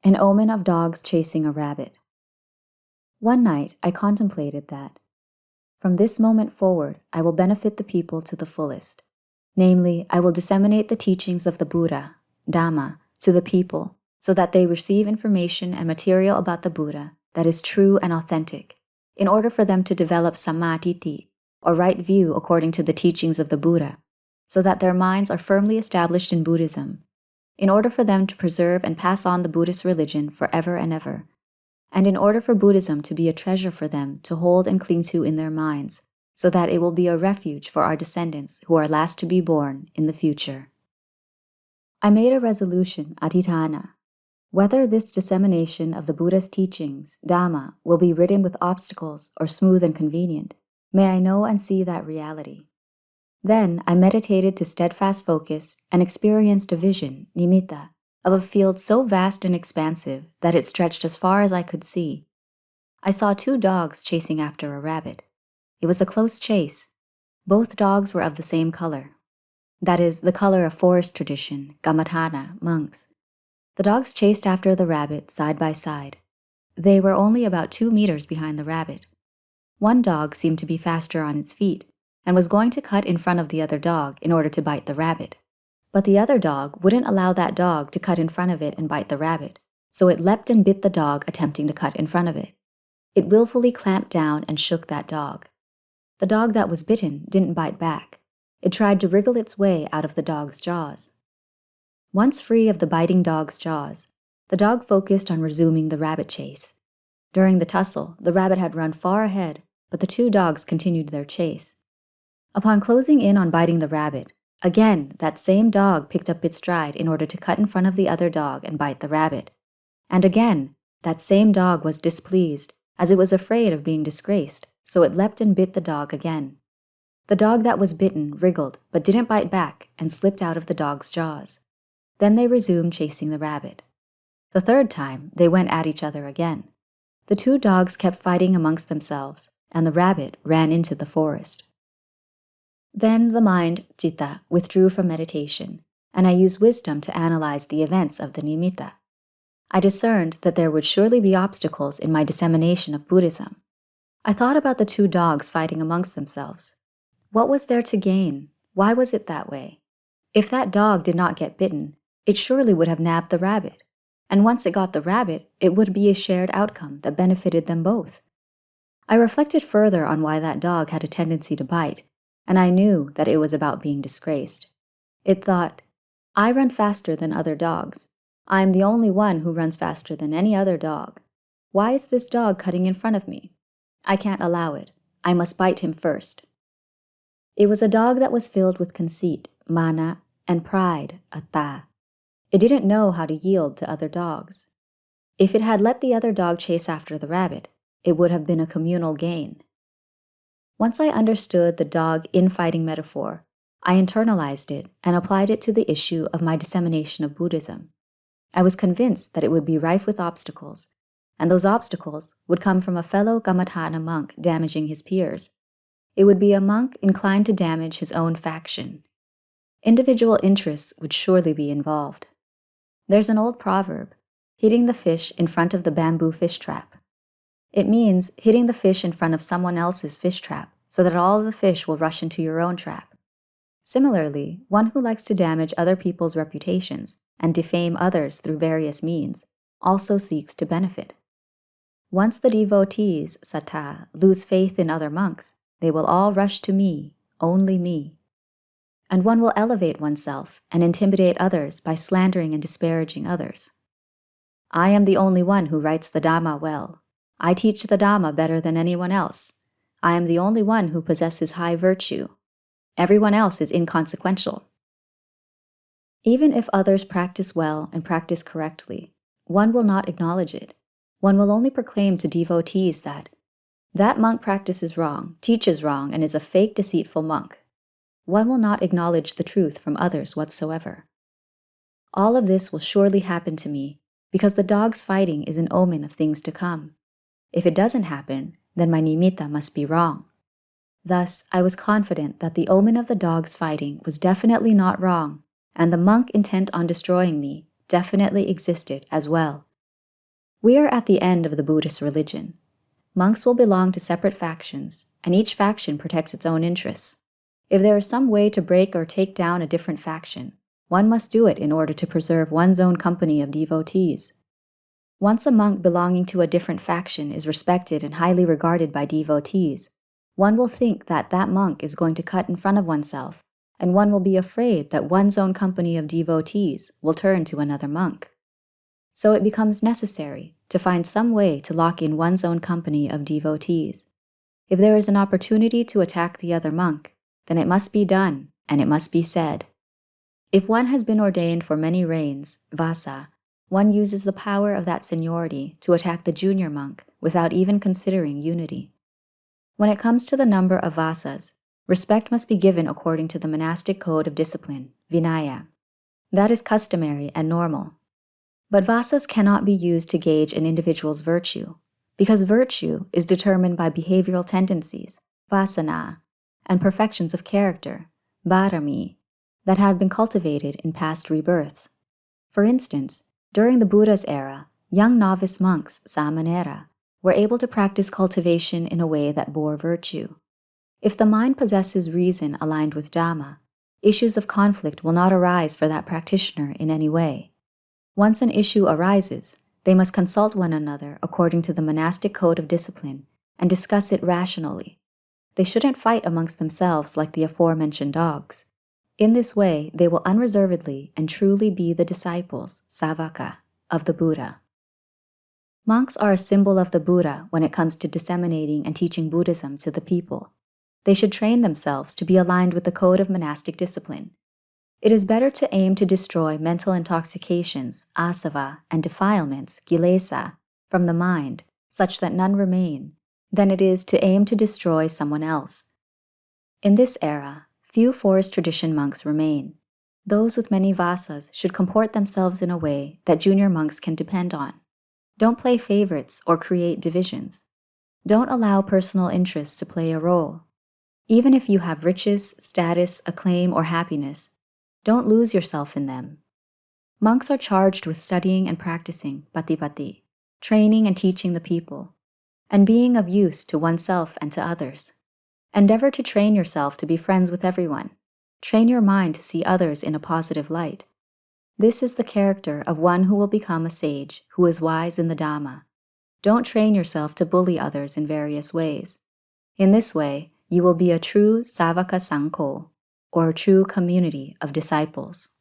An omen of dogs chasing a rabbit. One night I contemplated that, from this moment forward, I will benefit the people to the fullest. Namely, I will disseminate the teachings of the Buddha, Dhamma, to the people so that they receive information and material about the Buddha that is true and authentic, in order for them to develop sammaditthi, or right view according to the teachings of the Buddha, so that their minds are firmly established in Buddhism, in order for them to preserve and pass on the Buddhist religion forever and ever, and in order for Buddhism to be a treasure for them to hold and cling to in their minds, so that it will be a refuge for our descendants who are last to be born in the future. I made a resolution, adhitthana. Whether this dissemination of the Buddha's teachings, Dhamma, will be ridden with obstacles or smooth and convenient, may I know and see that reality. Then I meditated to steadfast focus and experienced a vision, nimitta, of a field so vast and expansive that it stretched as far as I could see. I saw 2 dogs chasing after a rabbit. It was a close chase. Both dogs were of the same color. That is, the color of forest tradition, Kammatthana, monks. The dogs chased after the rabbit side by side. They were only about 2 meters behind the rabbit. One dog seemed to be faster on its feet and was going to cut in front of the other dog in order to bite the rabbit. But the other dog wouldn't allow that dog to cut in front of it and bite the rabbit, so it leapt and bit the dog attempting to cut in front of it. It willfully clamped down and shook that dog. The dog that was bitten didn't bite back. It tried to wriggle its way out of the dog's jaws. Once free of the biting dog's jaws, the dog focused on resuming the rabbit chase. During the tussle, the rabbit had run far ahead, but the 2 dogs continued their chase. Upon closing in on biting the rabbit, again that same dog picked up its stride in order to cut in front of the other dog and bite the rabbit. And again, that same dog was displeased, as it was afraid of being disgraced, so it leapt and bit the dog again. The dog that was bitten wriggled but didn't bite back and slipped out of the dog's jaws. Then they resumed chasing the rabbit. The 3rd time, they went at each other again. The 2 dogs kept fighting amongst themselves, and the rabbit ran into the forest. Then the mind, citta, withdrew from meditation, and I used wisdom to analyze the events of the nimitta. I discerned that there would surely be obstacles in my dissemination of Buddhism. I thought about the 2 dogs fighting amongst themselves. What was there to gain? Why was it that way? If that dog did not get bitten, it surely would have nabbed the rabbit, and once it got the rabbit, it would be a shared outcome that benefited them both. I reflected further on why that dog had a tendency to bite, and I knew that it was about being disgraced. It thought, I run faster than other dogs. I am the only one who runs faster than any other dog. Why is this dog cutting in front of me? I can't allow it. I must bite him first. It was a dog that was filled with conceit, mana, and pride, atta. It didn't know how to yield to other dogs. If it had let the other dog chase after the rabbit, it would have been a communal gain. Once I understood the dog infighting metaphor, I internalized it and applied it to the issue of my dissemination of Buddhism. I was convinced that it would be rife with obstacles, and those obstacles would come from a fellow Kammatthana monk damaging his peers. It would be a monk inclined to damage his own faction. Individual interests would surely be involved. There's an old proverb, hitting the fish in front of the bamboo fish trap. It means hitting the fish in front of someone else's fish trap so that all the fish will rush into your own trap. Similarly, one who likes to damage other people's reputations and defame others through various means also seeks to benefit. Once the devotees, sattha, lose faith in other monks, they will all rush to me, only me. And one will elevate oneself and intimidate others by slandering and disparaging others. I am the only one who writes the Dhamma well. I teach the Dhamma better than anyone else. I am the only one who possesses high virtue. Everyone else is inconsequential. Even if others practice well and practice correctly, one will not acknowledge it. One will only proclaim to devotees that monk practices wrong, teaches wrong, and is a fake, deceitful monk. One will not acknowledge the truth from others whatsoever. All of this will surely happen to me because the dogs fighting is an omen of things to come. If it doesn't happen, then my nimitta must be wrong. Thus, I was confident that the omen of the dogs fighting was definitely not wrong, and the monk intent on destroying me definitely existed as well. We are at the end of the Buddhist religion. Monks will belong to separate factions, and each faction protects its own interests. If there is some way to break or take down a different faction, one must do it in order to preserve one's own company of devotees. Once a monk belonging to a different faction is respected and highly regarded by devotees, one will think that that monk is going to cut in front of oneself, and one will be afraid that one's own company of devotees will turn to another monk. So it becomes necessary to find some way to lock in one's own company of devotees. If there is an opportunity to attack the other monk, then it must be done, and it must be said. If one has been ordained for many reigns, vasa, one uses the power of that seniority to attack the junior monk without even considering unity. When it comes to the number of vasas, respect must be given according to the monastic code of discipline, vinaya. That is customary and normal. But vasas cannot be used to gauge an individual's virtue, because virtue is determined by behavioral tendencies, vasana, and perfections of character, bharami, that have been cultivated in past rebirths. For instance, during the Buddha's era, young novice monks, samanera, were able to practice cultivation in a way that bore virtue. If the mind possesses reason aligned with Dhamma, issues of conflict will not arise for that practitioner in any way. Once an issue arises, they must consult one another according to the monastic code of discipline and discuss it rationally. They shouldn't fight amongst themselves like the aforementioned dogs. In this way, they will unreservedly and truly be the disciples, savaka, of the Buddha. Monks are a symbol of the Buddha when it comes to disseminating and teaching Buddhism to the people. They should train themselves to be aligned with the code of monastic discipline. It is better to aim to destroy mental intoxications, asava, and defilements, kilesa, from the mind, such that none remain, than it is to aim to destroy someone else. In this era, few forest tradition monks remain. Those with many vasas should comport themselves in a way that junior monks can depend on. Don't play favorites or create divisions. Don't allow personal interests to play a role. Even if you have riches, status, acclaim, or happiness, don't lose yourself in them. Monks are charged with studying and practicing patipati, training and teaching the people, and being of use to oneself and to others. Endeavor to train yourself to be friends with everyone. Train your mind to see others in a positive light. This is the character of one who will become a sage who is wise in the Dhamma. Don't train yourself to bully others in various ways. In this way, you will be a true savaka sangho, or a true community of disciples.